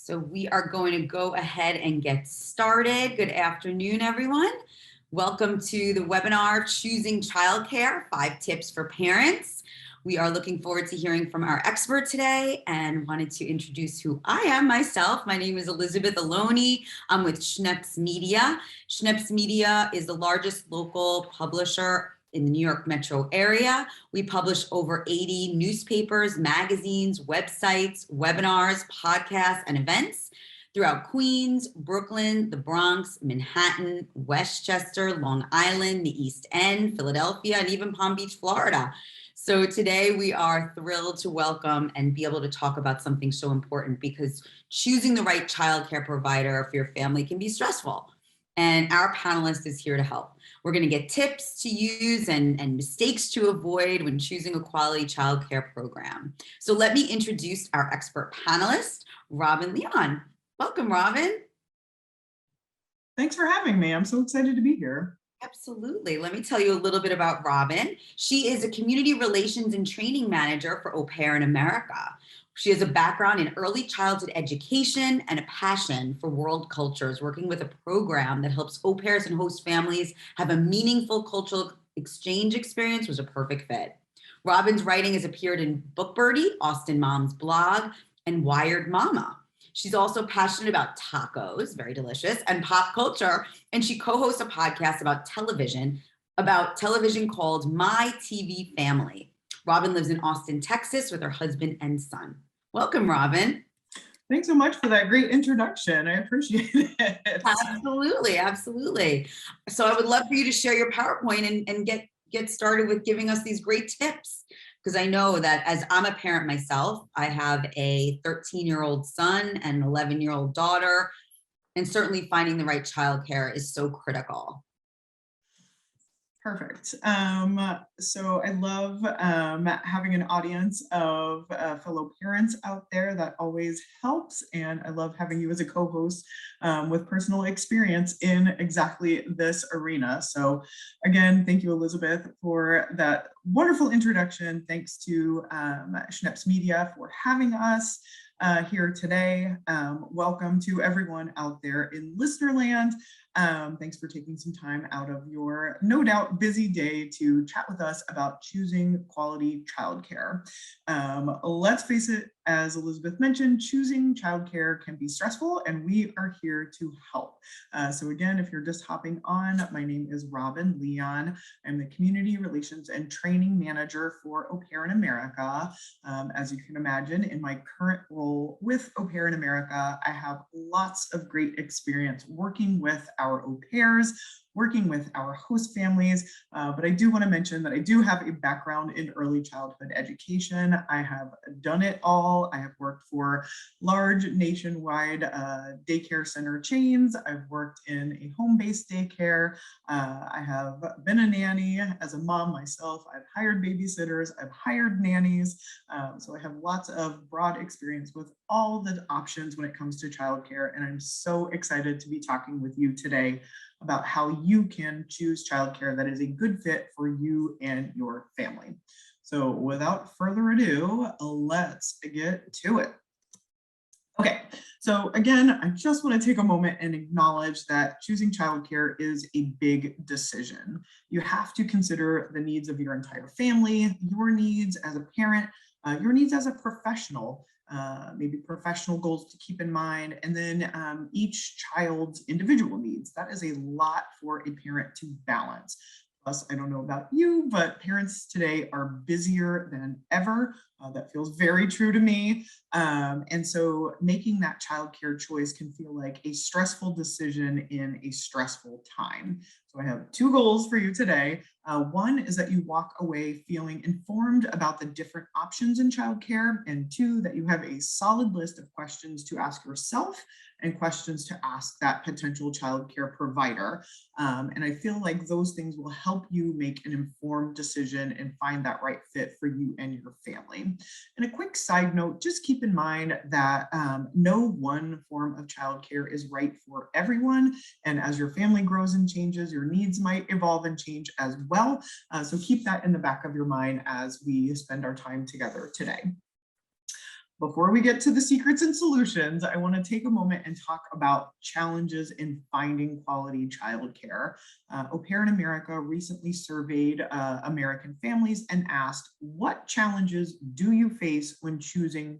So we are going to go ahead and get started. Good afternoon, everyone. Welcome to the webinar, Choosing Childcare, 5 Tips for Parents. We are looking forward to hearing from our expert today and wanted to introduce who I am myself. My name is Elizabeth Aloni. I'm with Schneps Media. Schneps Media is the largest local publisher in the New York metro area. We publish over 80 newspapers, magazines, websites, webinars, podcasts, and events throughout Queens, Brooklyn, the Bronx, Manhattan, Westchester, Long Island, the East End, Philadelphia, and even Palm Beach, Florida. So today we are thrilled to welcome and be able to talk about something so important, because choosing the right childcare provider for your family can be stressful. And our panelist is here to help. We're going to get tips to use and mistakes to avoid when choosing a quality childcare program. So let me introduce our expert panelist, Robin Leon. Welcome, Robin. Thanks for having me. I'm so excited to be here. Absolutely. Let me tell you a little bit about Robin. She is a community relations and training manager for Au Pair in America. She has a background in early childhood education and a passion for world cultures, working with a program that helps au pairs and host families have a meaningful cultural exchange experience was a perfect fit. Robin's writing has appeared in Book Birdie, Austin Mom's blog, and Wired Mama. She's also passionate about tacos, very delicious, and pop culture, and she co-hosts a podcast about television called My TV Family. Robin lives in Austin, Texas with her husband and son. Welcome, Robin. Thanks so much for that great introduction. I appreciate it. Absolutely, absolutely. So I would love for you to share your PowerPoint and get started with giving us these great tips. Because I know that as I'm a parent myself, I have a 13-year-old son and an 11-year-old daughter, and certainly finding the right childcare is so critical. Perfect. So I love having an audience of fellow parents out there. That always helps. And I love having you as a co-host with personal experience in exactly this arena. So again, thank you, Elizabeth, for that wonderful introduction. Thanks to Schneps Media for having us here today. Welcome to everyone out there in listenerland. Thanks for taking some time out of your no doubt busy day to chat with us about choosing quality childcare. Let's face it, as Elizabeth mentioned, choosing childcare can be stressful, and we are here to help. So again, if you're just hopping on, my name is Robin Leon. I'm the Community Relations and Training Manager for Au Pair in America. As you can imagine, in my current role with Au Pair in America, I have lots of great experience working with our au pairs, working with our host families, but I do want to mention that I do have a background in early childhood education. I have done it all. I have worked for large nationwide daycare center chains. I've worked in a home-based daycare. I have been a nanny as a mom myself. I've hired babysitters. I've hired nannies. So I have lots of broad experience with all the options when it comes to childcare, and I'm so excited to be talking with you today about how you can choose childcare that is a good fit for you and your family. So without further ado, let's get to it. Okay, so again, I just want to take a moment and acknowledge that choosing childcare is a big decision. You have to consider the needs of your entire family, your needs as a parent, your needs as a professional, maybe professional goals to keep in mind, and then each child's individual needs. That is a lot for a parent to balance. Plus, I don't know about you, but parents today are busier than ever. That feels very true to me. And so making that childcare choice can feel like a stressful decision in a stressful time. So I have 2 goals for you today. One is that you walk away feeling informed about the different options in childcare, and 2, that you have a solid list of questions to ask yourself and questions to ask that potential childcare provider. And I feel like those things will help you make an informed decision and find that right fit for you and your family. And a quick side note, just keep in mind that no one form of childcare is right for everyone. And as your family grows and changes, your needs might evolve and change as well. So keep that in the back of your mind as we spend our time together today. Before we get to the secrets and solutions, I want to take a moment and talk about challenges in finding quality childcare. Au Pair in America recently surveyed American families and asked, what challenges do you face when choosing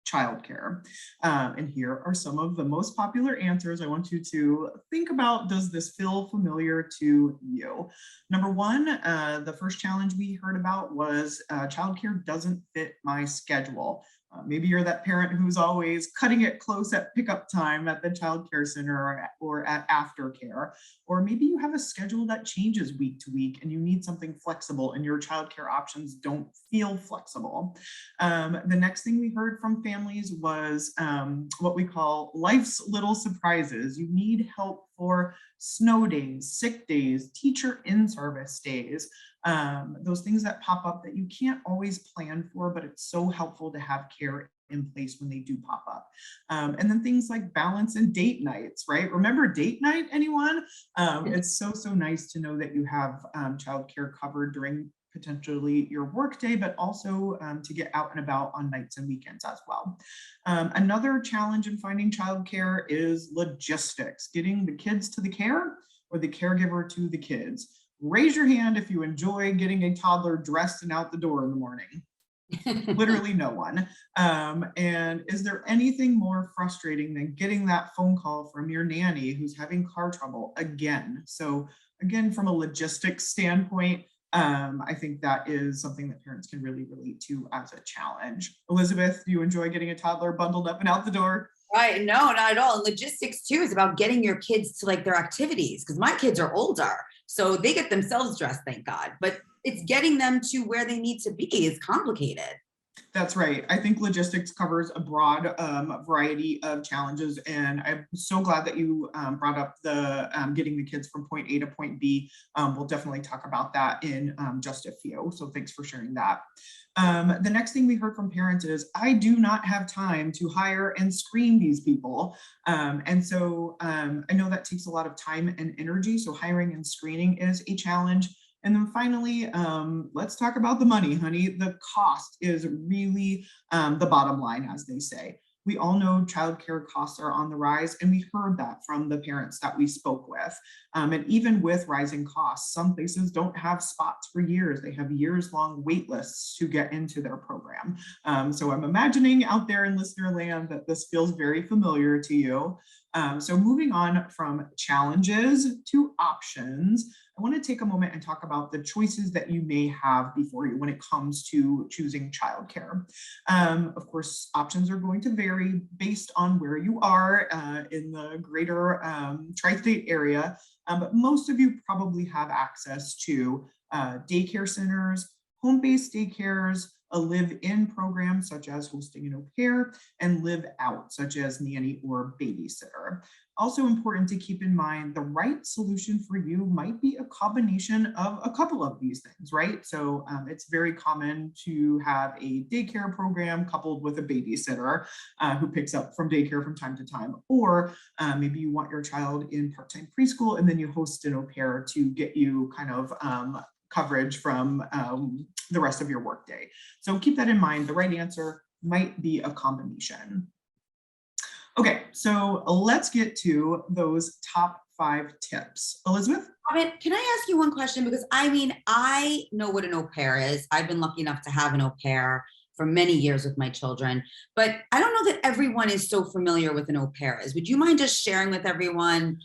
childcare? And here are some of the most popular answers. I want you to think about, does this feel familiar to you? Number one, the first challenge we heard about was childcare doesn't fit my schedule. Maybe you're that parent who's always cutting it close at pickup time at the child care center or at aftercare. Or maybe you have a schedule that changes week to week and you need something flexible and your childcare options don't feel flexible. The next thing we heard from families was what we call life's little surprises. You need help for snow days, sick days, teacher in-service days, those things that pop up that you can't always plan for, but it's so helpful to have care in place when they do pop up. And then things like balance and date nights, right? Remember date night, anyone? It's so nice to know that you have childcare covered during potentially your workday, but also to get out and about on nights and weekends as well. Another challenge in finding childcare is logistics, getting the kids to the care or the caregiver to the kids. Raise your hand if you enjoy getting a toddler dressed and out the door in the morning. Literally no one. And is there anything more frustrating than getting that phone call from your nanny who's having car trouble again? So again, from a logistics standpoint, I think that is something that parents can really relate to as a challenge. Elizabeth, do you enjoy getting a toddler bundled up and out the door? Right. No, not at all. And logistics too is about getting your kids to like their activities, because my kids are older, so they get themselves dressed, thank God. But it's getting them to where they need to be is complicated. That's right. I think logistics covers a broad variety of challenges, and I'm so glad that you brought up the getting the kids from point A to point B. We'll definitely talk about that in just a few, so thanks for sharing that. The next thing we heard from parents is, I do not have time to hire and screen these people. And so I know that takes a lot of time and energy, so hiring and screening is a challenge. And then finally, let's talk about the money, honey. The cost is really the bottom line, as they say. We all know childcare costs are on the rise, and we heard that from the parents that we spoke with. And even with rising costs, some places don't have spots for years. They have years-long wait lists to get into their program. So I'm imagining out there in listener land that this feels very familiar to you. So moving on from challenges to options, I want to take a moment and talk about the choices that you may have before you when it comes to choosing childcare. Of course, options are going to vary based on where you are in the greater tri-state area, but most of you probably have access to daycare centers, home-based daycares, a live-in program such as hosting an au pair, and live out such as nanny or babysitter. Also important to keep in mind, the right solution for you might be a combination of a couple of these things, right? So it's very common to have a daycare program coupled with a babysitter who picks up from daycare from time to time, or maybe you want your child in part-time preschool and then you host an au pair to get you kind of coverage from the rest of your workday. So keep that in mind. The right answer might be a combination. Okay, so let's get to those top 5 tips. Elizabeth? Can I ask you one question? Because I mean, I know what an au pair is. I've been lucky enough to have an au pair for many years with my children, but I don't know that everyone is so familiar with an au pair is. Would you mind just sharing with everyone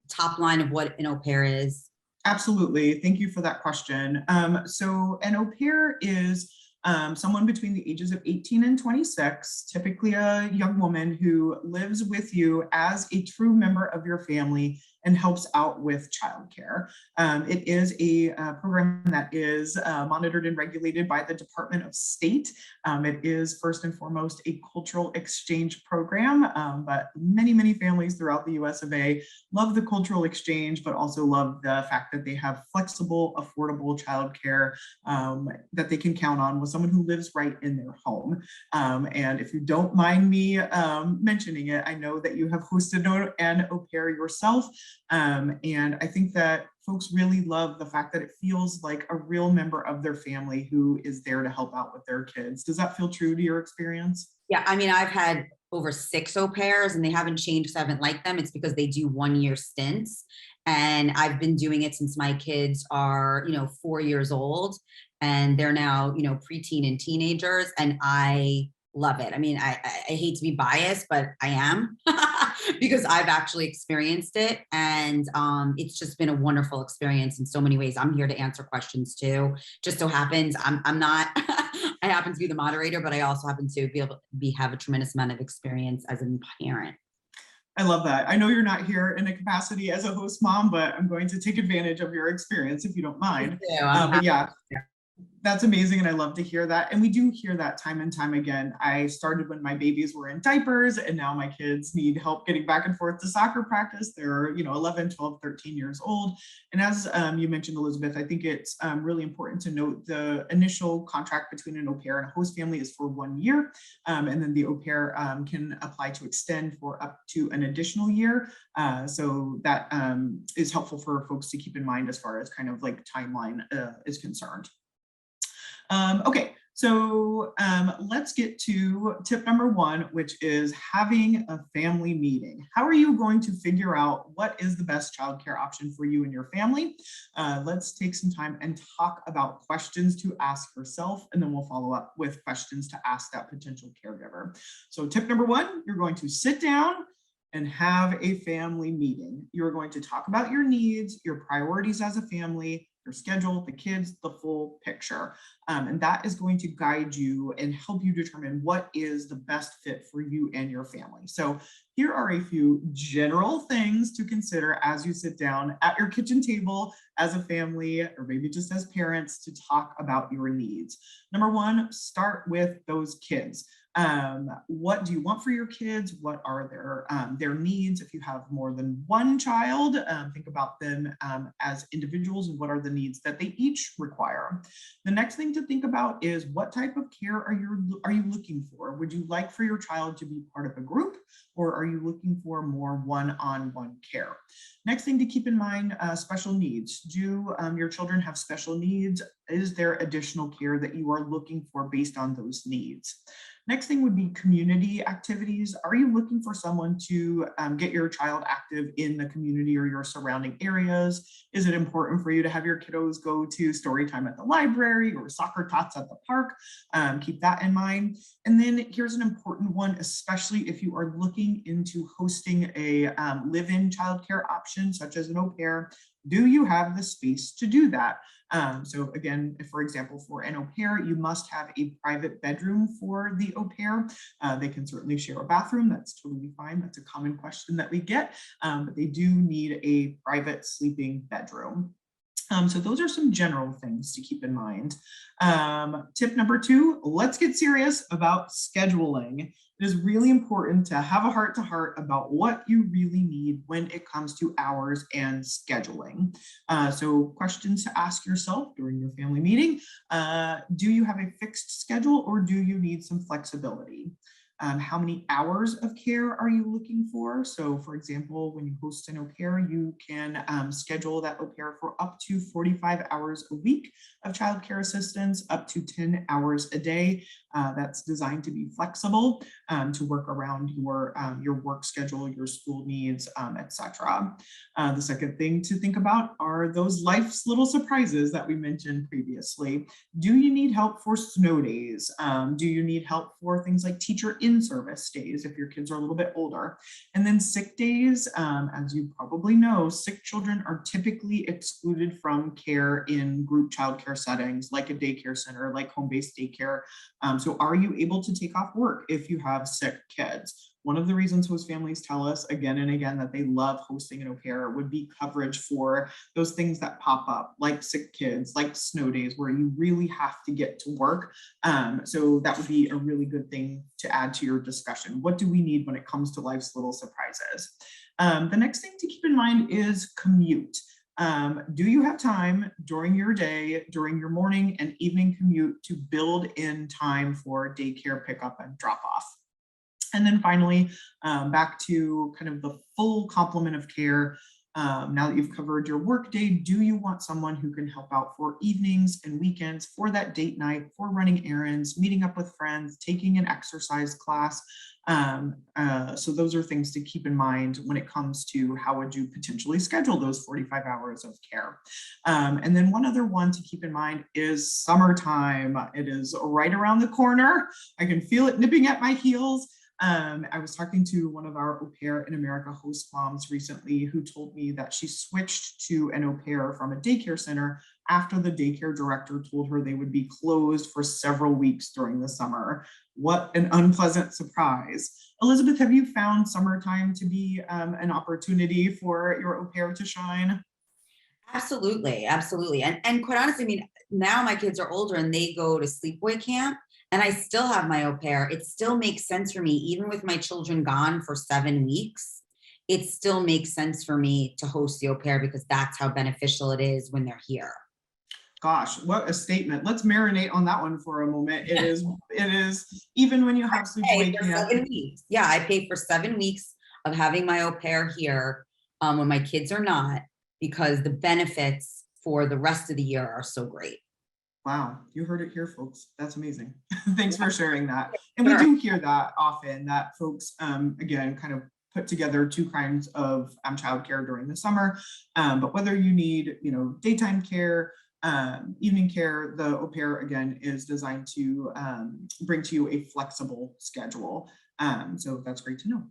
top line of what an au pair is? Absolutely. Thank you for that question. So an au pair is someone between the ages of 18 and 26, typically a young woman who lives with you as a true member of your family and helps out with childcare. It is a program that is monitored and regulated by the Department of State. It is first and foremost a cultural exchange program, but many families throughout the US of A love the cultural exchange, but also love the fact that they have flexible, affordable childcare that they can count on with someone who lives right in their home. And if you don't mind me mentioning it, I know that you have hosted an au pair yourself. And I think that folks really love the fact that it feels like a real member of their family who is there to help out with their kids. Does that feel true to your experience? Yeah, I mean, I've had over 6 au pairs and they haven't changed because I haven't liked them. It's because they do 1-year stints. And I've been doing it since my kids are, 4 years old and they're now, preteen and teenagers. And I love it. I mean, I hate to be biased, but I am because I've actually experienced it. And it's just been a wonderful experience in so many ways. I'm here to answer questions too. Just so happens I'm not I happen to be the moderator, but I also happen to be able to have a tremendous amount of experience as a parent. I love that. I know you're not here in a capacity as a host mom, but I'm going to take advantage of your experience if you don't mind. But yeah, that's amazing. And I love to hear that. And we do hear that time and time again. I started when my babies were in diapers and now my kids need help getting back and forth to soccer practice. They're, 11, 12, 13 years old. And as you mentioned, Elizabeth, I think it's really important to note the initial contract between an au pair and a host family is for 1 year. And then the au pair can apply to extend for up to an additional year. So that is helpful for folks to keep in mind as far as kind of like timeline is concerned. Okay, so let's get to tip number 1, which is having a family meeting. How are you going to figure out what is the best childcare option for you and your family? Let's take some time and talk about questions to ask yourself, and then we'll follow up with questions to ask that potential caregiver. So tip number 1, you're going to sit down and have a family meeting. You're going to talk about your needs, your priorities as a family, your schedule, the kids, the full picture. And that is going to guide you and help you determine what is the best fit for you and your family. So here are a few general things to consider as you sit down at your kitchen table as a family, or maybe just as parents, to talk about your needs. Number 1, start with those kids. What do you want for your kids? What are their needs? If you have more than one child, think about them as individuals and what are the needs that they each require. The next thing to think about is what type of care are you looking for? Would you like for your child to be part of a group, or are you looking for more one-on-one care? Next thing to keep in mind, special needs. Do your children have special needs? Is there additional care that you are looking for based on those needs? Next thing would be community activities. Are you looking for someone to get your child active in the community or your surrounding areas? Is it important for you to have your kiddos go to story time at the library or soccer tots at the park? Keep that in mind. And then here's an important one, especially if you are looking into hosting a live-in childcare option, such as an au pair. Do you have the space to do that? So again, if, for example, for an au pair, you must have a private bedroom for the au pair. They can certainly share a bathroom. That's totally fine. That's a common question that we get, but they do need a private sleeping bedroom. So those are some general things to keep in mind. Tip number 2, let's get serious about scheduling. It is really important to have a heart-to-heart about what you really need when it comes to hours and scheduling. So questions to ask yourself during your family meeting. Do you have a fixed schedule or do you need some flexibility? How many hours of care are you looking for? So for example, when you host an au pair, you can schedule that au pair for up to 45 hours a week of childcare assistance, up to 10 hours a day. That's designed to be flexible to work around your work schedule, your school needs, etc. The second thing to think about are those life's little surprises that we mentioned previously. Do you need help for snow days? Do you need help for things like teacher in-service days if your kids are a little bit older? And then sick days, as you probably know, sick children are typically excluded from care in group childcare settings like a daycare center, like home-based daycare. So are you able to take off work if you have sick kids? One of the reasons host families tell us again and again that they love hosting an au pair would be coverage for those things that pop up, like sick kids, like snow days, where you really have to get to work. So that would be a really good thing to add to your discussion. What do we need when it comes to life's little surprises? The next thing to keep in mind is commute. Do you have time during your day, during your morning and evening commute to build in time for daycare pickup and drop off? And then finally, back to kind of the full complement of care. Now that you've covered your work day, do you want someone who can help out for evenings and weekends, for that date night, for running errands, meeting up with friends, taking an exercise class? So those are things to keep in mind when it comes to how would you potentially schedule those 45 hours of care. And then one other one to keep in mind is summertime. It is right around the corner. I can feel it nipping at my heels. I was talking to one of our Au Pair in America host moms recently who told me that she switched to an au pair from a daycare center after the daycare director told her they would be closed for several weeks during the summer. What an unpleasant surprise. Elizabeth, have you found summertime to be an opportunity for your au pair to shine? Absolutely, absolutely. And quite honestly, I mean, now my kids are older and they go to sleepaway camp and I still have my au pair. It still makes sense for me, even with my children gone for 7 weeks. It still makes sense for me to host the au pair because that's how beneficial it is when they're here. Gosh, what a statement. Let's marinate on that one for a moment. It is even when you have Pay sleepaway for camp. 7 weeks. Yeah, I pay for 7 weeks of having my au pair here when my kids are not, because the benefits for the rest of the year are so great. Wow, you heard it here, folks. That's amazing. Thanks for sharing that. And we Sure. do hear that often, that folks, again, kind of put together two kinds of childcare during the summer. But whether you need, daytime care, evening care, the au pair, again, is designed to bring to you a flexible schedule. So that's great to know.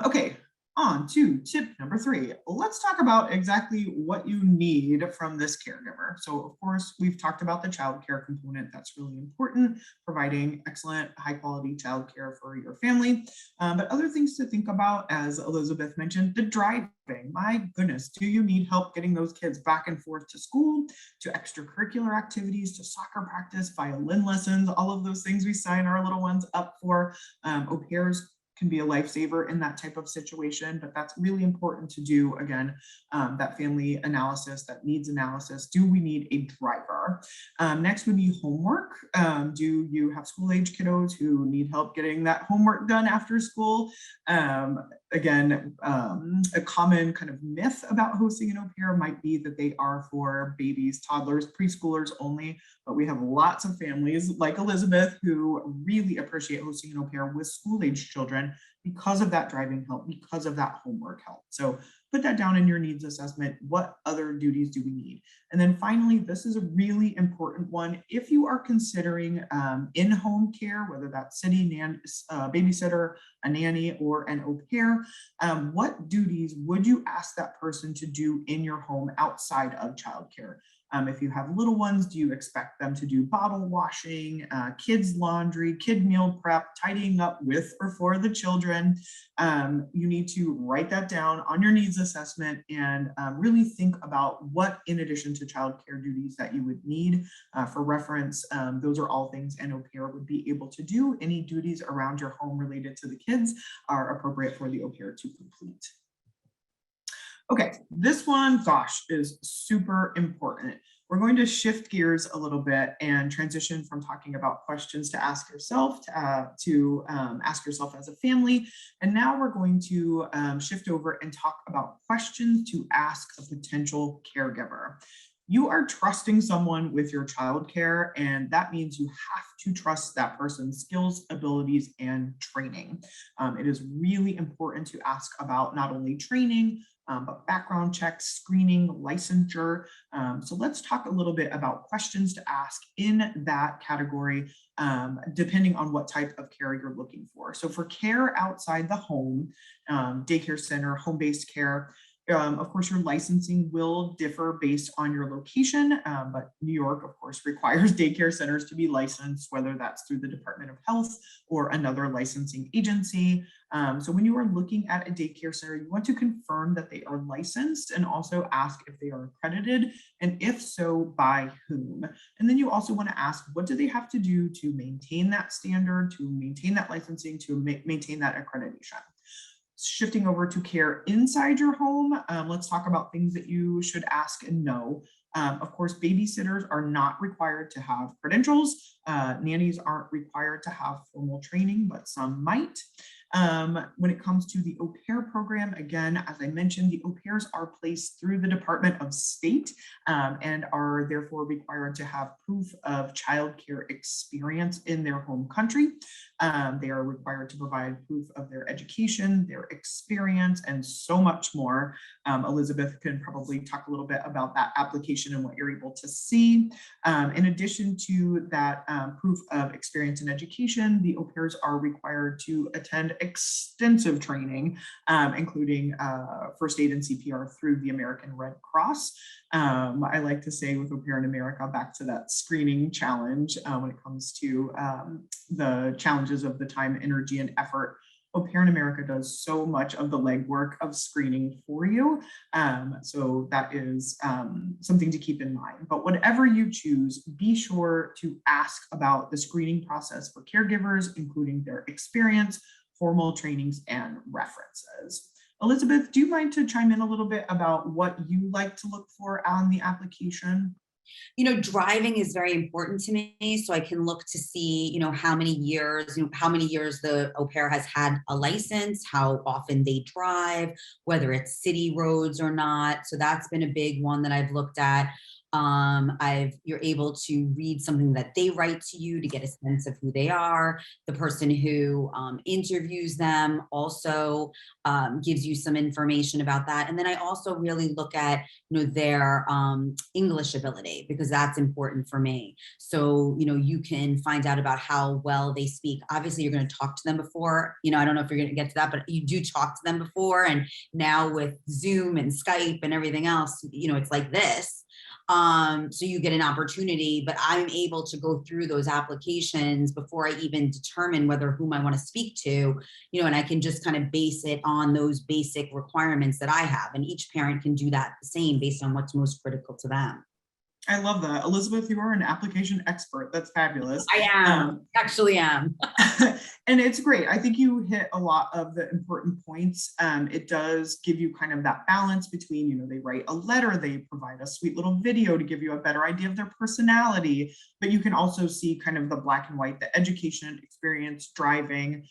Okay, on to tip number 3. Let's talk about exactly what you need from this caregiver. So of course, we've talked about the childcare component. That's really important, providing excellent, high quality childcare for your family. But other things to think about, as Elizabeth mentioned, the driving. My goodness, do you need help getting those kids back and forth to school, to extracurricular activities, to soccer practice, violin lessons, all of those things we sign our little ones up for? Au pairs can be a lifesaver in that type of situation, but that's really important to do. Again, that family analysis, that needs analysis. Do we need a driver? Next would be homework. Do you have school age kiddos who need help getting that homework done after school? Again, a common kind of myth about hosting an au pair might be that they are for babies, toddlers, preschoolers only, but we have lots of families like Elizabeth who really appreciate hosting an au pair with school age children because of that driving help, because of that homework help. So put that down in your needs assessment. What other duties do we need? And then finally, this is a really important one. If you are considering in-home care, whether that's babysitter, a nanny, or an au pair, what duties would you ask that person to do in your home outside of childcare? If you have little ones, do you expect them to do bottle washing, kids laundry, kid meal prep, tidying up with or for the children? You need to write that down on your needs assessment and really think about what, in addition to childcare duties, that you would need. For reference, those are all things an au pair would be able to do. Any duties around your home related to the kids are appropriate for the au pair to complete. Okay, this one, gosh, is super important. We're going to shift gears a little bit and transition from talking about questions to ask yourself to ask yourself as a family. And now we're going to shift over and talk about questions to ask a potential caregiver. You are trusting someone with your childcare, and that means you have to trust that person's skills, abilities, and training. It is really important to ask about not only training, but background checks, screening, licensure. So let's talk a little bit about questions to ask in that category, depending on what type of care you're looking for. So for care outside the home, daycare center, home-based care, of course, your licensing will differ based on your location, but New York, of course, requires daycare centers to be licensed, whether that's through the Department of Health or another licensing agency. So when you are looking at a daycare center, you want to confirm that they are licensed and also ask if they are accredited, and if so, by whom. And then you also want to ask, what do they have to do to maintain that standard, to maintain that licensing, to maintain that accreditation? Shifting over to care inside your home, let's talk about things that you should ask and know. Of course, babysitters are not required to have credentials. Nannies aren't required to have formal training, but some might. When it comes to the au pair program, again, as I mentioned, the au pairs are placed through the Department of State and are therefore required to have proof of childcare experience in their home country. They are required to provide proof of their education, their experience, and so much more. Elizabeth can probably talk a little bit about that application and what you're able to see. In addition to that proof of experience and education, the au pairs are required to attend extensive training, including first aid and CPR through the American Red Cross. I like to say with Au Pair in America, back to that screening challenge when it comes to the challenges of the time, energy, and effort. Au Pair in America does so much of the legwork of screening for you. So that is something to keep in mind. But whatever you choose, be sure to ask about the screening process for caregivers, including their experience, formal trainings, and references. Elizabeth, do you mind to chime in a little bit about what you like to look for on the application? Driving is very important to me. So I can look to see, how many years, the au pair has had a license, how often they drive, whether it's city roads or not. So that's been a big one that I've looked at. You're able to read something that they write to you to get a sense of who they are. The person who interviews them also gives you some information about that. And then I also really look at their English ability, because that's important for me. So you can find out about how well they speak. Obviously, you're going to talk to them before. I don't know if you're going to get to that, but you do talk to them before. And now with Zoom and Skype and everything else, it's like this. So you get an opportunity, but I'm able to go through those applications before I even determine whom I want to speak to, and I can just kind of base it on those basic requirements that I have. And each parent can do that the same based on what's most critical to them. I love that. Elizabeth, you are an application expert. That's fabulous. I am, actually am. And it's great. I think you hit a lot of the important points. It does give you kind of that balance between, they write a letter, they provide a sweet little video to give you a better idea of their personality, but you can also see kind of the black and white, the education, experience, driving,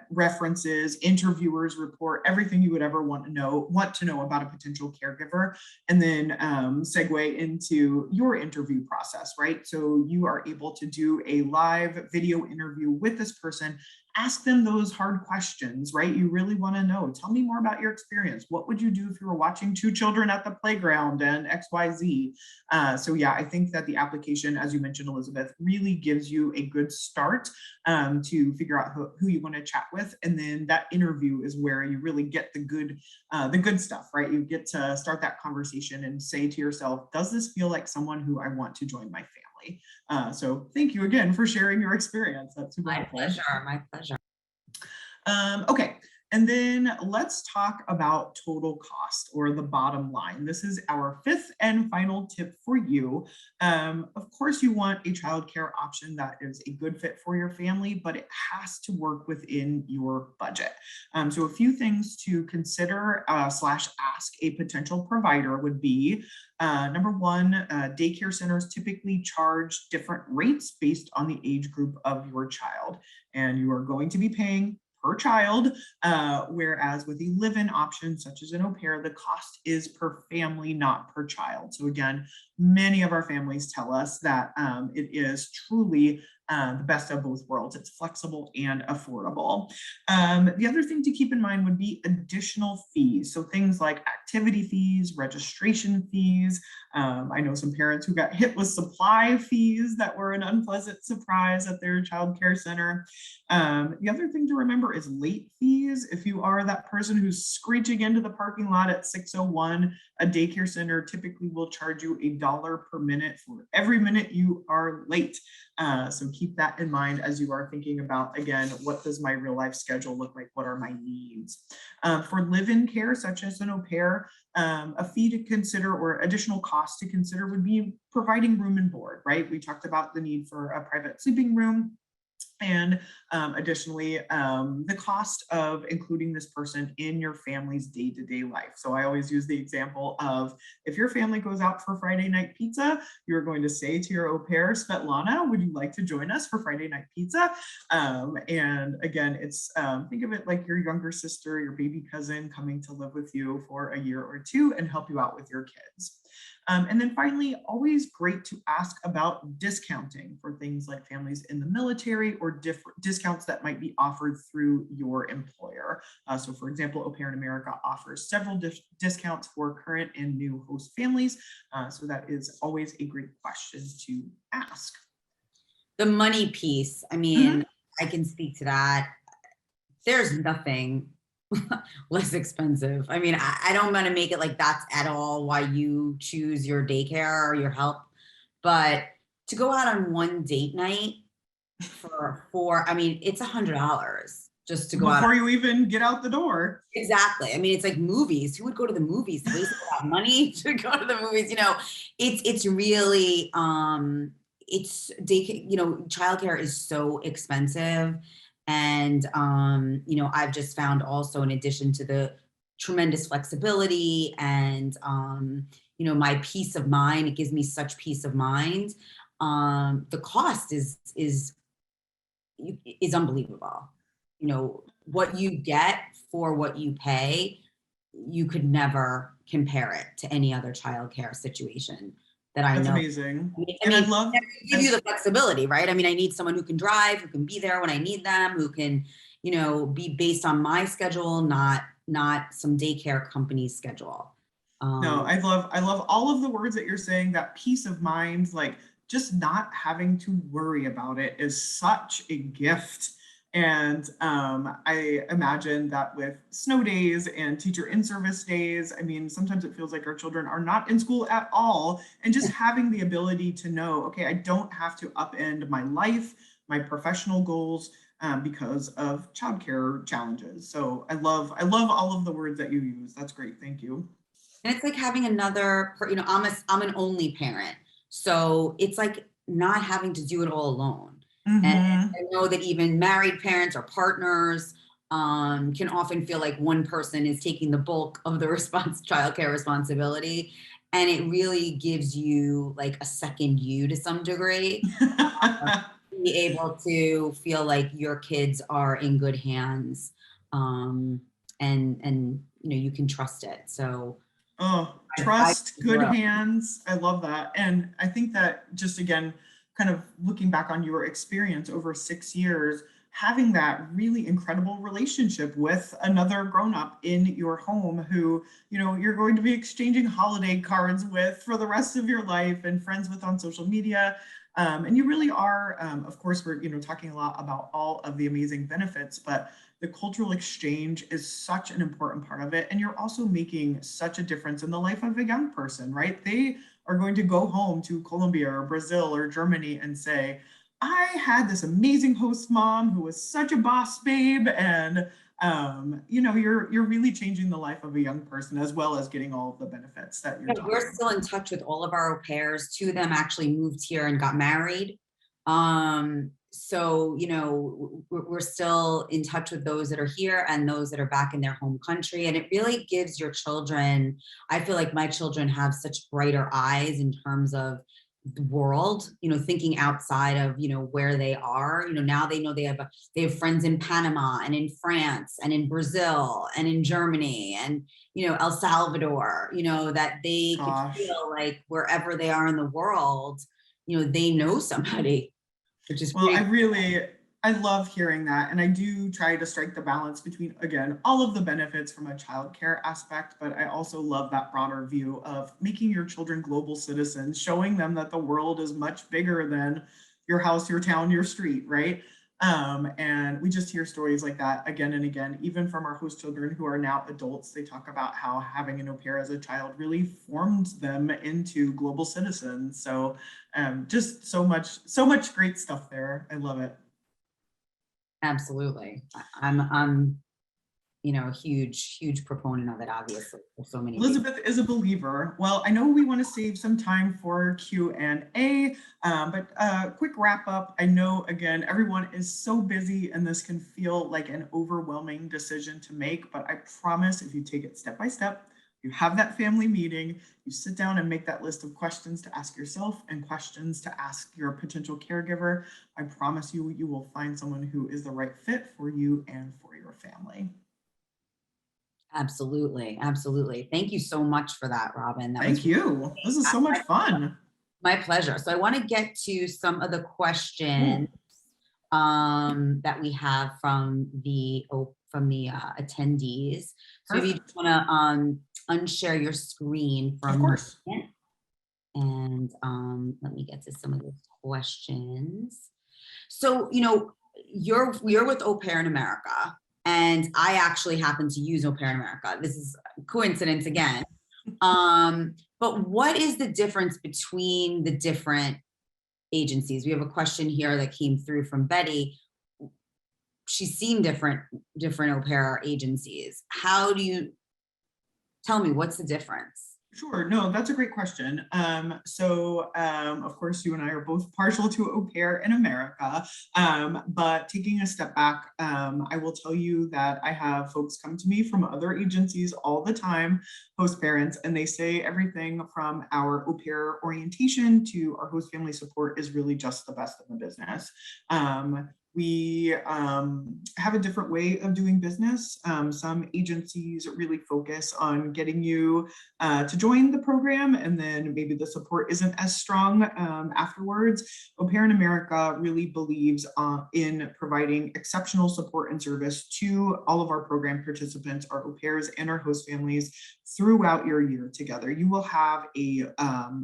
references, interviewers report, everything you would ever want to know about a potential caregiver, and then segue into your interview process, right? So you are able to do a live video interview with this person, ask them those hard questions, right? You really want to know, tell me more about your experience. What would you do if you were watching two children at the playground and XYZ? So yeah, I think that the application, as you mentioned, Elizabeth, really gives you a good start to figure out who you want to chat with. And then that interview is where you really get the good stuff, right? You get to start that conversation and say to yourself, does this feel like someone who I want to join my family? So thank you again for sharing your experience. That's super helpful. My pleasure. Okay, and then let's talk about total cost, or the bottom line. This is our fifth and final tip for you. Of course, you want a childcare option that is a good fit for your family, but it has to work within your budget. So a few things to consider / ask a potential provider would be, number one, daycare centers typically charge different rates based on the age group of your child, and you are going to be paying per child, whereas with a live-in option such as an au pair, the cost is per family, not per child. So again, many of our families tell us that it is truly the best of both worlds. It's flexible and affordable. The other thing to keep in mind would be additional fees. So things like activity fees, registration fees. I know some parents who got hit with supply fees that were an unpleasant surprise at their childcare center. The other thing to remember is late fees. If you are that person who's screeching into the parking lot at 6:01, a daycare center typically will charge you $1 per minute for every minute you are late. So keep that in mind as you are thinking about, again, what does my real life schedule look like? What are my needs? For live-in care, such as an au pair, a fee to consider or additional cost to consider would be providing room and board, right? We talked about the need for a private sleeping room. And additionally, the cost of including this person in your family's day-to-day life. So I always use the example of, if your family goes out for Friday night pizza, you're going to say to your au pair, Svetlana, would you like to join us for Friday night pizza? And again, it's think of it like your younger sister, your baby cousin coming to live with you for a year or two and help you out with your kids. And then finally, always great to ask about discounting for things like families in the military or different discounts that might be offered through your employer. So for example, Au Pair in America offers several discounts for current and new host families. So that is always a great question to ask. The money piece, I mean, I can speak to that. There's nothing less expensive. I mean, I don't want to make it like that's at all why you choose your daycare or your help, but to go out on one date night for I mean, it's $100 just to go out. Before you even get out the door. Exactly. I mean, it's like movies. Who would go to the movies? Waste a lot of money to go to the movies. You know, it's really it's daycare, you know, childcare is so expensive. And you know, I've just found also, in addition to the tremendous flexibility and you know, my peace of mind, it gives me such peace of mind. The cost is unbelievable. You know, what you get for what you pay, you could never compare it to any other childcare situation that I That's know. amazing. I mean, give you the flexibility, right? I mean, I need someone who can drive, who can be there when I need them, who can, you know, be based on my schedule, not some daycare company's schedule. No, I love all of the words that you're saying. That peace of mind, like just not having to worry about it, is such a gift. And I imagine that with snow days and teacher in-service days, I mean, sometimes it feels like our children are not in school at all. And just having the ability to know, okay, I don't have to upend my life, my professional goals, because of childcare challenges. So I love all of the words that you use. That's great. Thank you. And it's like having another, you know, I'm an only parent. So it's like not having to do it all alone. And Mm-hmm. I know that even married parents or partners can often feel like one person is taking the bulk of the childcare responsibility. And it really gives you like a second you to some degree. Be able to feel like your kids are in good hands, and you know, you can trust it. So Oh, trust, good hands. I love that. And I think that just again, kind of looking back on your experience over 6 years, having that really incredible relationship with another grown-up in your home who, you know, you're going to be exchanging holiday cards with for the rest of your life and friends with on social media. And you really are, of course, we're, you know, talking a lot about all of the amazing benefits, but the cultural exchange is such an important part of it. And you're also making such a difference in the life of a young person, right? They are going to go home to Colombia or Brazil or Germany and say, I had this amazing host mom who was such a boss babe. And you know, you're really changing the life of a young person as well as getting all of the benefits that you're talking We're still in touch with all of our au pairs. Two of them actually moved here and got married. So, you know, we're still in touch with those that are here and those that are back in their home country. And it really gives your children, I feel like my children have such brighter eyes in terms of the world, you know, thinking outside of, you know, where they are. You know, now they know they have friends in Panama and in France and in Brazil and in Germany and, you know, El Salvador, you know, that they can feel like wherever they are in the world, you know, they know somebody, which is well, great. I love hearing that. And I do try to strike the balance between, again, all of the benefits from a childcare aspect, but I also love that broader view of making your children global citizens, showing them that the world is much bigger than your house, your town, your street, right? And we just hear stories like that again and again, even from our host children who are now adults. They talk about how having an au pair as a child really formed them into global citizens. So just so much great stuff there. I love it. Absolutely. I'm a huge proponent of it, obviously, for so many reasons. Elizabeth is a believer. Well, I know we want to save some time for Q&A, but quick wrap up. I know, again, everyone is so busy and this can feel like an overwhelming decision to make, but I promise if you take it step by step, you have that family meeting, you sit down and make that list of questions to ask yourself and questions to ask your potential caregiver. I promise you, you will find someone who is the right fit for you and for your family. Absolutely. Absolutely. Thank you so much for that, Robin. Thank you. This is so much fun. My pleasure. So I want to get to some of the questions that we have from the attendees. So if you just want to unshare your screen for a moment. And let me get to some of those questions. So, you're with Au Pair in America, and I actually happen to use Au Pair in America. This is a coincidence again. But what is the difference between the different agencies? We have a question here that came through from Betty. She's seen different Au Pair agencies. How do you tell me what's the difference? Sure. No, that's a great question. Of course, you and I are both partial to Au Pair in America, but taking a step back, I will tell you that I have folks come to me from other agencies all the time, host parents, and they say everything from our Au Pair orientation to our host family support is really just the best in the business. We have a different way of doing business. Some agencies really focus on getting you to join the program, and then maybe the support isn't as strong afterwards. Au Pair in America really believes in providing exceptional support and service to all of our program participants, our au pairs and our host families throughout your year together. You will have a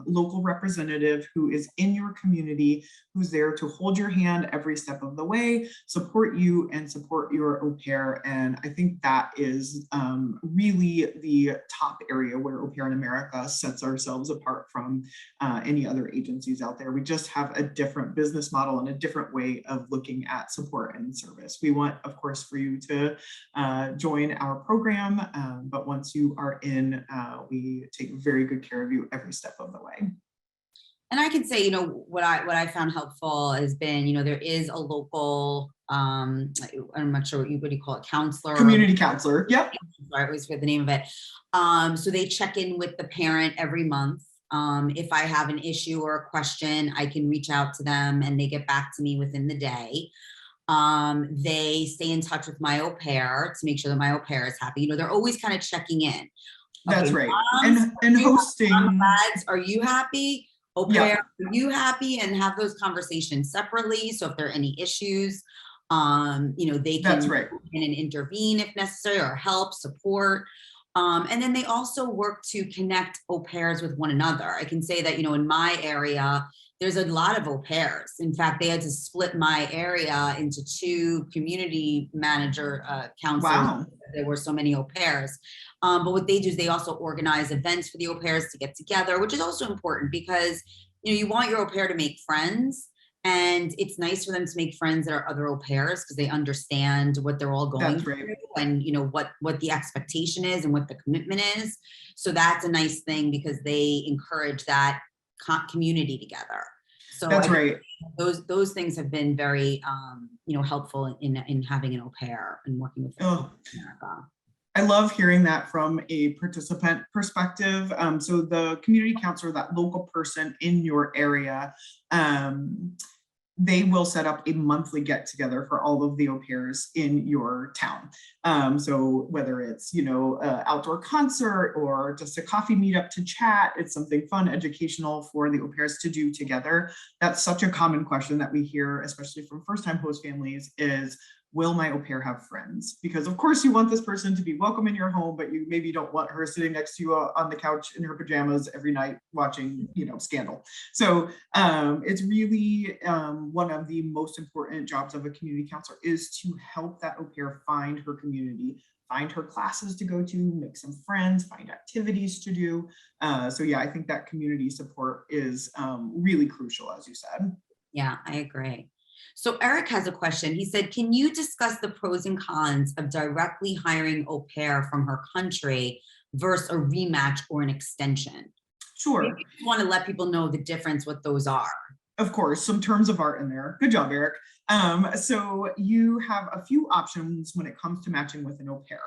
local representative who is in your community, who's there to hold your hand every step of the way, support you and support your au pair. And I think that is really the top area where Au Pair in America sets ourselves apart from any other agencies out there. We just have a different business model and a different way of looking at support and service. We want, of course, for you to join our program, but once you are in, we take very good care of you every step of the way. And I can say, what I found helpful has been, there is a local, I'm not sure what you call it, counselor. Community counselor, yep. I always forget the name of it. So they check in with the parent every month. If I have an issue or a question, I can reach out to them and they get back to me within the day. They stay in touch with my au pair to make sure that my au pair is happy. They're always kind of checking in. That's okay, right. Moms, and hosting. Dads, are you happy? Au pair, are you happy? And have those conversations separately. So if there are any issues, they can right. in and intervene if necessary, or help, support. And then they also work to connect au pairs with one another. I can say that, in my area, there's a lot of au pairs. In fact, they had to split my area into 2 community manager counselors. Wow. There were so many au pairs. But what they do is they also organize events for the au pairs to get together, which is also important because, you want your au pair to make friends. And it's nice for them to make friends that are other au pairs because they understand what they're all going through and what the expectation is and what the commitment is. So that's a nice thing because they encourage that community together. So that's right. Those things have been very helpful in having an au pair and working with America. I love hearing that from a participant perspective. So the community counselor, that local person in your area, they will set up a monthly get together for all of the au pairs in your town. So whether it's, outdoor concert or just a coffee meetup to chat, it's something fun, educational for the au pairs to do together. That's such a common question that we hear, especially from first-time host families, is, will my au pair have friends? Because of course you want this person to be welcome in your home, but you maybe don't want her sitting next to you on the couch in her pajamas every night watching, Scandal. So it's really one of the most important jobs of a community counselor is to help that au pair find her community, find her classes to go to, make some friends, find activities to do. So yeah, I think that community support is really crucial, as you said. Yeah, I agree. So Eric has a question. He said, can you discuss the pros and cons of directly hiring au pair from her country versus a rematch or an extension? Maybe Sure. you want to let people know the difference, what those are. Of course, some terms of art in there. Good job, Eric. So you have a few options when it comes to matching with an au pair.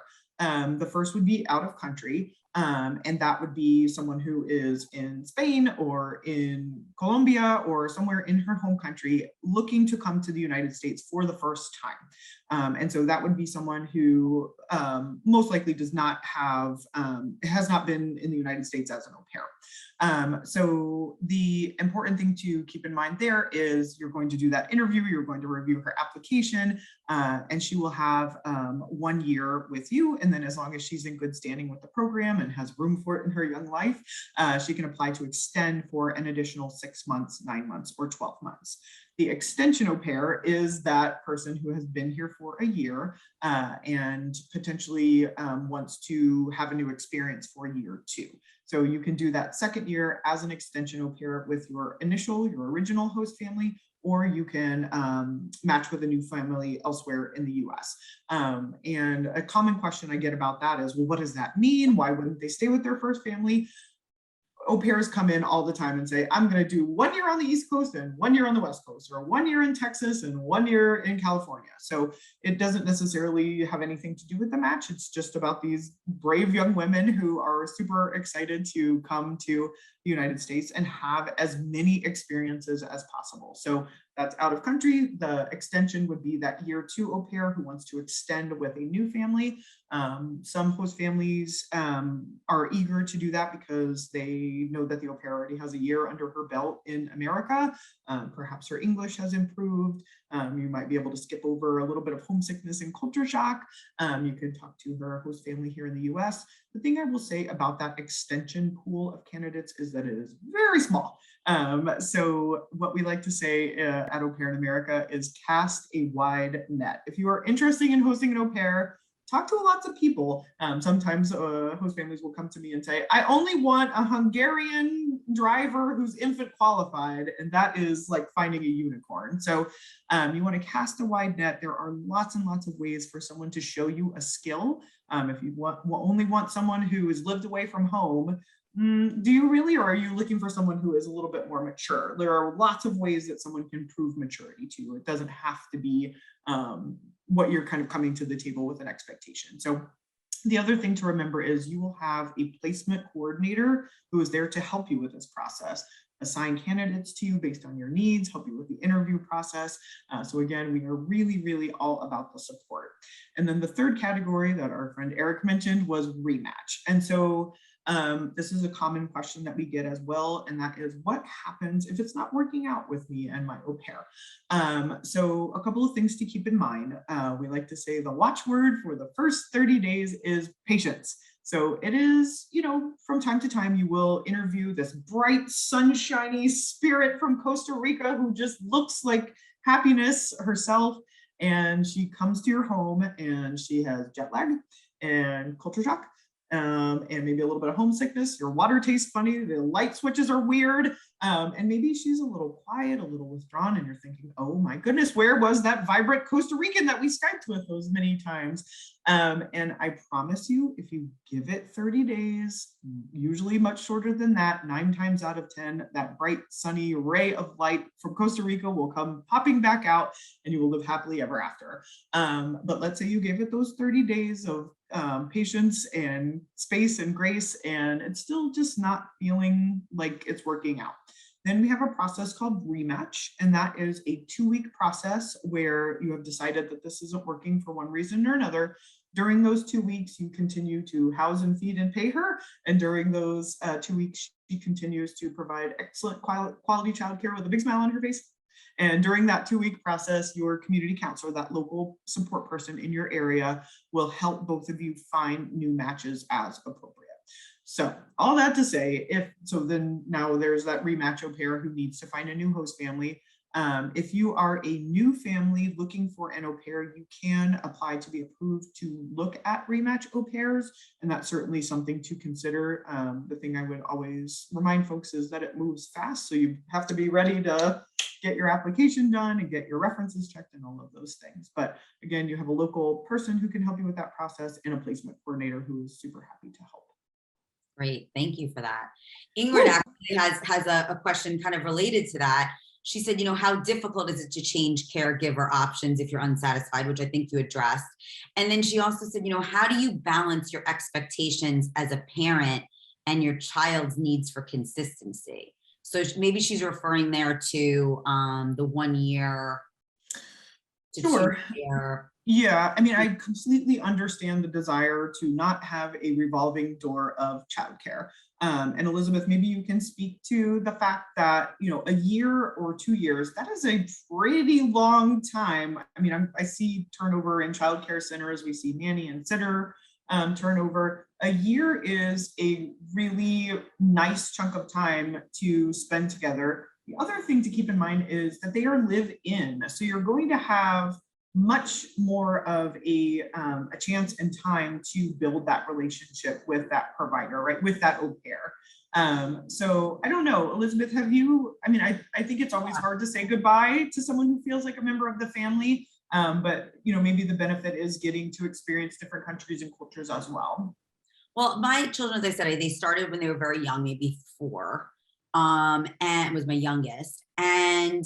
The first would be out of country, and that would be someone who is in Spain or in Colombia or somewhere in her home country looking to come to the United States for the first time. And so that would be someone who most likely does not have, has not been in the United States as an au pair. So the important thing to keep in mind there is you're going to do that interview, you're going to review her application, and she will have 1 year with you. And then as long as she's in good standing with the program and has room for it in her young life, she can apply to extend for an additional 6 months, 9 months, or 12 months. The extension au pair is that person who has been here for a year and potentially wants to have a new experience for year 2. So you can do that second year as an extension au pair with your original host family, or you can match with a new family elsewhere in the US. And a common question I get about that is, well, what does that mean? Why wouldn't they stay with their first family? Au pairs come in all the time and say, I'm going to do 1 year on the East Coast and 1 year on the West Coast, or 1 year in Texas and 1 year in California. So it doesn't necessarily have anything to do with the match. It's just about these brave young women who are super excited to come to the United States and have as many experiences as possible. So that's out of country. The extension would be that year 2 au pair who wants to extend with a new family. Some host families are eager to do that because they know that the au pair already has a year under her belt in America. Perhaps her English has improved. You might be able to skip over a little bit of homesickness and culture shock. You can talk to her host family here in the US. The thing I will say about that extension pool of candidates is that it is very small. So what we like to say at Au Pair in America is cast a wide net. If you are interested in hosting an au pair, talk to lots of people. Sometimes host families will come to me and say, I only want a Hungarian driver who's infant qualified, and that is like finding a unicorn. So you want to cast a wide net. There are lots and lots of ways for someone to show you a skill. If you only want someone who has lived away from home, do you really, or are you looking for someone who is a little bit more mature? There are lots of ways that someone can prove maturity to. It doesn't have to be what you're kind of coming to the table with an expectation. So the other thing to remember is you will have a placement coordinator who is there to help you with this process, assign candidates to you based on your needs, help you with the interview process. So again, we are really, really all about the support. And then the third category that our friend Eric mentioned was rematch. And so this is a common question that we get as well, and that is, what happens if it's not working out with me and my au pair? So a couple of things to keep in mind. We like to say the watchword for the first 30 days is patience. So it is, from time to time, you will interview this bright, sunshiny spirit from Costa Rica who just looks like happiness herself. And she comes to your home and she has jet lag and culture shock. And maybe a little bit of homesickness. Your water tastes funny. The light switches are weird. And maybe she's a little quiet, a little withdrawn, and you're thinking, oh my goodness, where was that vibrant Costa Rican that we Skyped with those many times? And I promise you, if you give it 30 days, usually much shorter than that, 9 times out of 10, that bright, sunny ray of light from Costa Rica will come popping back out and you will live happily ever after. But let's say you gave it those 30 days of patience and space and grace, and it's still just not feeling like it's working out. Then we have a process called rematch, and that is a 2-week process where you have decided that this isn't working for one reason or another. During those 2 weeks, you continue to house and feed and pay her, and during those 2 weeks, she continues to provide excellent quality childcare with a big smile on her face. And during that 2-week process, your community counselor, that local support person in your area, will help both of you find new matches as appropriate. So all that to say, then now there's that rematch au pair who needs to find a new host family. If you are a new family looking for an au pair, you can apply to be approved to look at rematch au pairs, and that's certainly something to consider. The thing I would always remind folks is that it moves fast, so you have to be ready to get your application done and get your references checked and all of those things. But again, you have a local person who can help you with that process and a placement coordinator who is super happy to help. Great, thank you for that. Ingrid actually has a question kind of related to that. She said, how difficult is it to change caregiver options if you're unsatisfied, which I think you addressed. And then she also said, how do you balance your expectations as a parent and your child's needs for consistency? So maybe she's referring there to the 1 year to Sure. 2 year. Yeah, I mean, I completely understand the desire to not have a revolving door of childcare. And Elizabeth, maybe you can speak to the fact that, a year or 2 years, that is a pretty long time. I mean, I see turnover in childcare centers, we see nanny and sitter turnover. A year is a really nice chunk of time to spend together. The other thing to keep in mind is that they are live-in. So you're going to have much more of a chance and time to build that relationship with that provider, right? With that au pair. So I don't know, Elizabeth, have you, I think it's always hard to say goodbye to someone who feels like a member of the family. But maybe the benefit is getting to experience different countries and cultures as well. Well, my children, as I said, they started when they were very young, maybe 4, and it was my youngest. And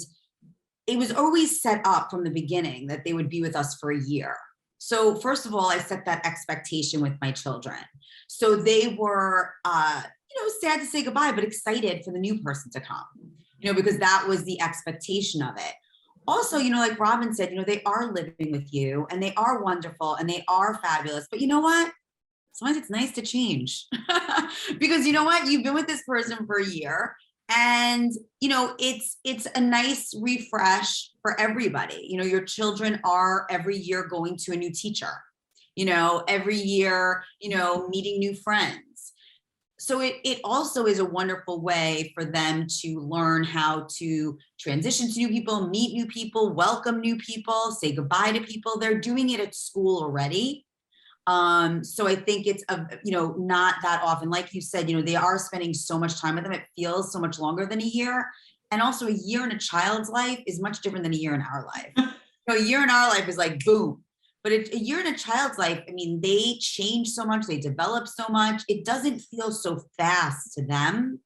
it was always set up from the beginning that they would be with us for a year. So first of all, I set that expectation with my children. So they were, sad to say goodbye, but excited for the new person to come, because that was the expectation of it. Also, like Robin said, they are living with you and they are wonderful and they are fabulous. But you know what? Sometimes it's nice to change because you know what? You've been with this person for a year. And, it's a nice refresh for everybody. Your children are every year going to a new teacher, every year, meeting new friends. So it also is a wonderful way for them to learn how to transition to new people, meet new people, welcome new people, say goodbye to people. They're doing it at school already. So I think it's, not that often, like you said, they are spending so much time with them. It feels so much longer than a year. And also a year in a child's life is much different than a year in our life. A year in our life is like, boom. But a year in a child's life, they change so much, they develop so much. It doesn't feel so fast to them.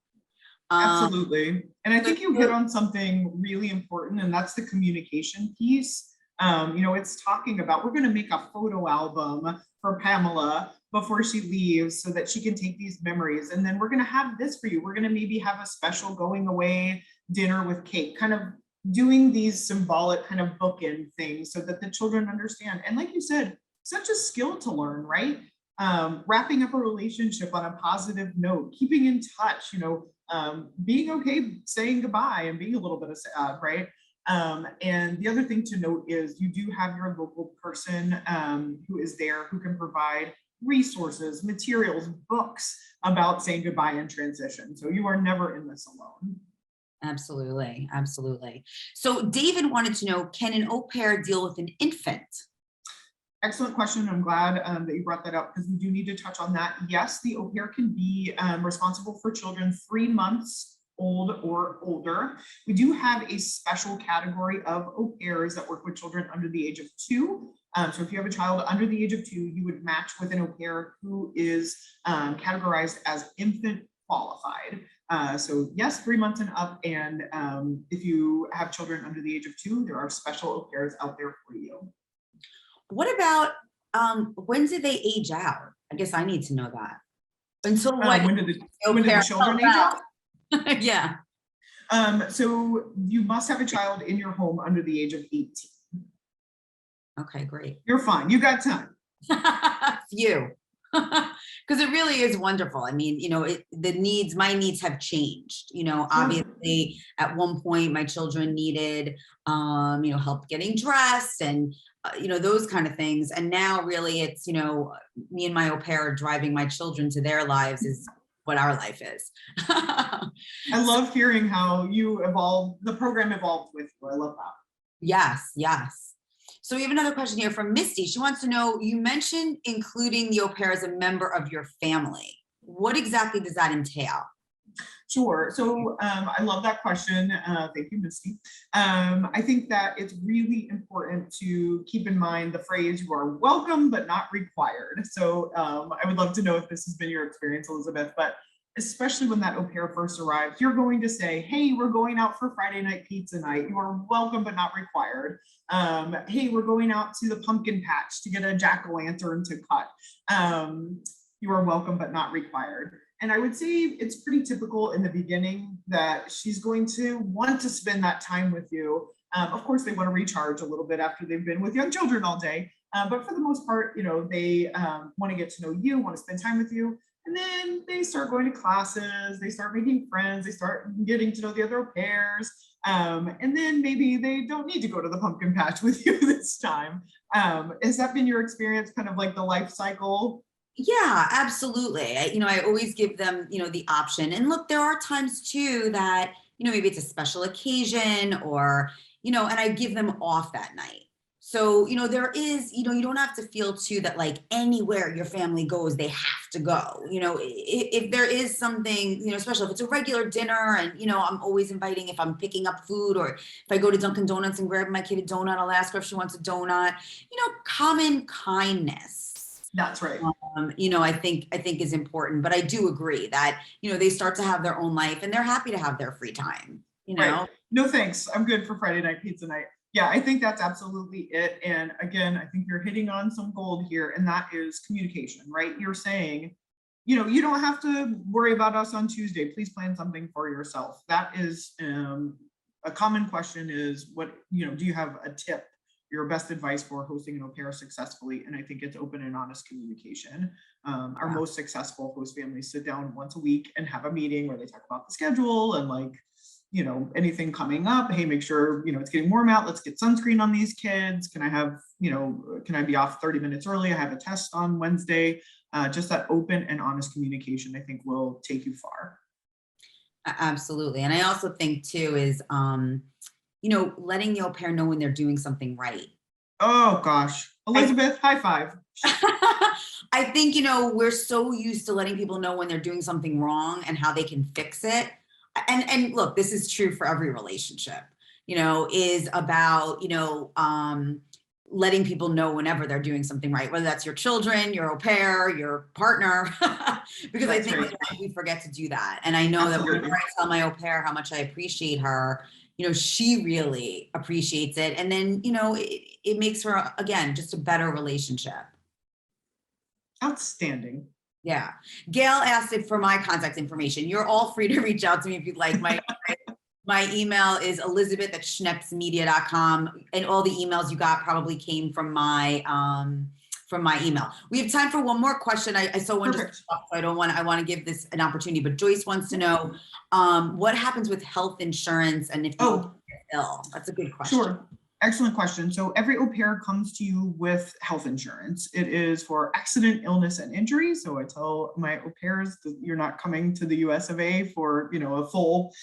Absolutely. And I think you hit on something really important, and that's the communication piece. It's talking about, we're going to make a photo album for Pamela before she leaves so that she can take these memories. And then we're going to have this for you. We're going to maybe have a special going away dinner with cake, kind of doing these symbolic kind of bookend things so that the children understand. And like you said, such a skill to learn, right? Wrapping up a relationship on a positive note, keeping in touch, being okay saying goodbye and being a little bit of sad, right? And the other thing to note is you do have your local person who is there, who can provide resources, materials, books about saying goodbye and transition. So you are never in this alone. Absolutely. Absolutely. So David wanted to know, can an au pair deal with an infant? Excellent question. I'm glad that you brought that up because we do need to touch on that. Yes, the au pair can be responsible for children 3 months old or older. We do have a special category of au pairs that work with children under the age of 2. So if you have a child under the age of 2, you would match with an au pair who is categorized as infant qualified. So yes, 3 months and up. And if you have children under the age of 2, there are special au pairs out there for you. What about when did they age out? I guess I need to know that. Until what? When did the children age out? Yeah. So you must have a child in your home under the age of 18. Okay, great. You're fine. You got time. Few. Because it really is wonderful. My needs have changed. Obviously at one point my children needed, help getting dressed and, those kind of things. And now really it's, me and my au pair driving my children to their lives is what our life is. I love hearing how you evolved, the program evolved with you. I love that. Yes, yes. So we have another question here from Misty. She wants to know, you mentioned including the au pair as a member of your family. What exactly does that entail? Sure. So I love that question. Thank you, Misty. I think that it's really important to keep in mind the phrase, you are welcome, but not required. So I would love to know if this has been your experience, Elizabeth, but especially when that au pair first arrives, you're going to say, hey, we're going out for Friday night pizza night. You are welcome, but not required. Hey, we're going out to the pumpkin patch to get a jack-o'-lantern to cut. You are welcome, but not required. And I would say it's pretty typical in the beginning that she's going to want to spend that time with you. Of course, they want to recharge a little bit after they've been with young children all day. But for the most part, they want to get to know you, want to spend time with you. And then they start going to classes, they start making friends, they start getting to know the other au pairs. And then maybe they don't need to go to the pumpkin patch with you this time. Has that been your experience, kind of like the life cycle? Yeah, absolutely. I always give them, the option. And look, there are times too that, maybe it's a special occasion or, and I give them off that night. So, there is, you don't have to feel too that like anywhere your family goes, they have to go. If there is something, especially if it's a regular dinner and, I'm always inviting if I'm picking up food or if I go to Dunkin' Donuts and grab my kid a donut, I'll ask her if she wants a donut, common kindness. That's right. I think is important, but I do agree that, they start to have their own life and they're happy to have their free time, Right. No, thanks. I'm good for Friday night pizza night. Yeah, I think that's absolutely it. And again, I think you're hitting on some gold here, and that is communication, right? You're saying, you don't have to worry about us on Tuesday. Please plan something for yourself. That is a common question is what, do you have a tip, your best advice for hosting an au pair successfully? And I think it's open and honest communication. Our most successful host families sit down once a week and have a meeting where they talk about the schedule and like, anything coming up. Hey, make sure, it's getting warm out. Let's get sunscreen on these kids. Can I be off 30 minutes early? I have a test on Wednesday. Just that open and honest communication, I think, will take you far. Absolutely. And I also think too is, letting the au pair know when they're doing something right. Oh gosh, Elizabeth, high five. I think, we're so used to letting people know when they're doing something wrong and how they can fix it. And look, this is true for every relationship, is about, letting people know whenever they're doing something right, whether that's your children, your au pair, your partner, because that's I think we forget to do that. And I know that whenever I tell my au pair how much I appreciate her, she really appreciates it. And then, it makes her, again, just a better relationship. Outstanding. Yeah. Gail asked it for my contact information. You're all free to reach out to me if you'd like. My email is elizabeth@schnepsmedia.com, and all the emails you got probably came from my email. We have time for one more question. I saw one just so I want to give this an opportunity, but Joyce wants to know what happens with health insurance and if you're ill. That's a good question. Sure. Excellent question. So every au pair comes to you with health insurance. It is for accident, illness, and injury. So I tell my au pairs that you're not coming to the US of A for, a full,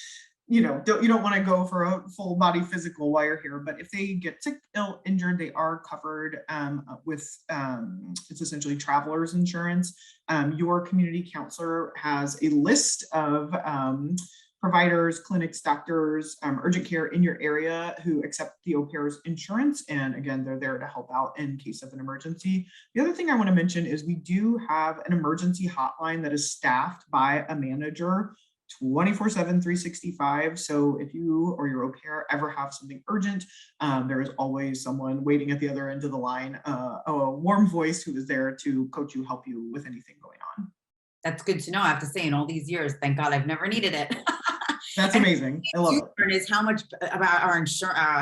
you don't want to go for a full body physical while you're here. But if they get sick, ill, injured, they are covered with, it's essentially traveler's insurance. Your community counselor has a list of providers, clinics, doctors, urgent care in your area who accept the au pair's insurance. And again, they're there to help out in case of an emergency. The other thing I want to mention is we do have an emergency hotline that is staffed by a manager 24/7, 365. So if you or your au pair ever have something urgent, there is always someone waiting at the other end of the line, a warm voice who is there to coach you, help you with anything going on. That's good to know. I have to say, in all these years, thank God I've never needed it. That's amazing. I love it. Is how much about our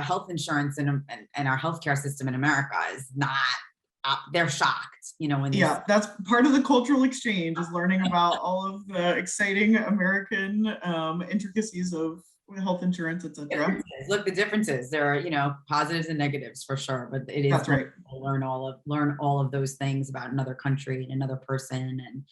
health insurance and our healthcare system in America is not. They're shocked, Yeah, that's part of the cultural exchange, is learning about all of the exciting American intricacies of health insurance, etc. Look, the differences. There are, positives and negatives for sure, but it is that's right. To learn all of those things about another country and another person, and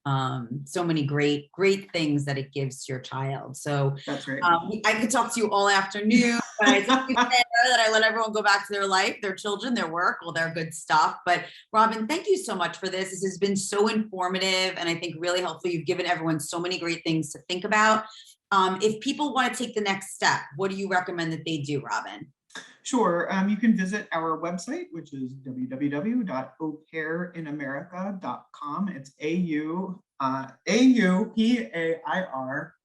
So many great things that it gives to your child. So That's right. I could talk to you all afternoon, but I think it's fair that I let everyone go back to their life, their children, their work, all their good stuff. But Robin, thank you so much for this. This has been so informative and I think really helpful. You've given everyone so many great things to think about. If people want to take the next step, what do you recommend that they do, Robin? Sure. You can visit our website, which is www.aupair-in-america.com. It's AUPAIR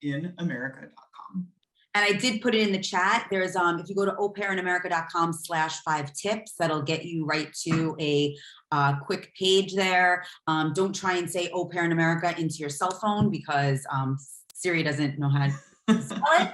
in America.com. And I did put it in the chat. There's if you go to aupairinamerica.com/5 tips, that'll get you right to a quick page there. Don't try and say Au Pair in America into your cell phone because Siri doesn't know how to spell it.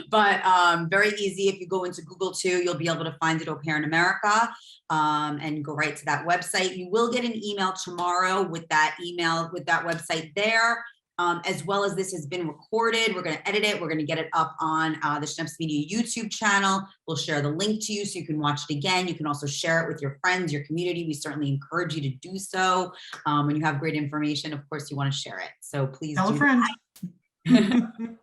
But very easy. If you go into Google too, you'll be able to find it, Au Pair in America, and go right to that website. You will get an email tomorrow with that website there. As well as this has been recorded. We're going to edit it. We're going to get it up on the Schneps Media YouTube channel. We'll share the link to you so you can watch it again. You can also share it with your friends, your community. We certainly encourage you to do so. When you have great information, of course, you want to share it. So please tell a do friend. that.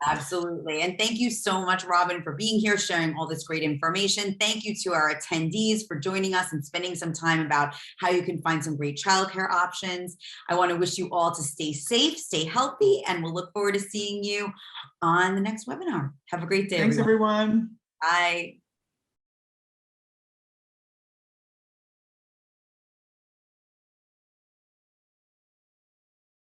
Absolutely. And thank you so much, Robin, for being here, sharing all this great information. Thank you to our attendees for joining us and spending some time about how you can find some great childcare options. I want to wish you all to stay safe, stay healthy, and we'll look forward to seeing you on the next webinar. Have a great day. Thanks, everyone. Bye.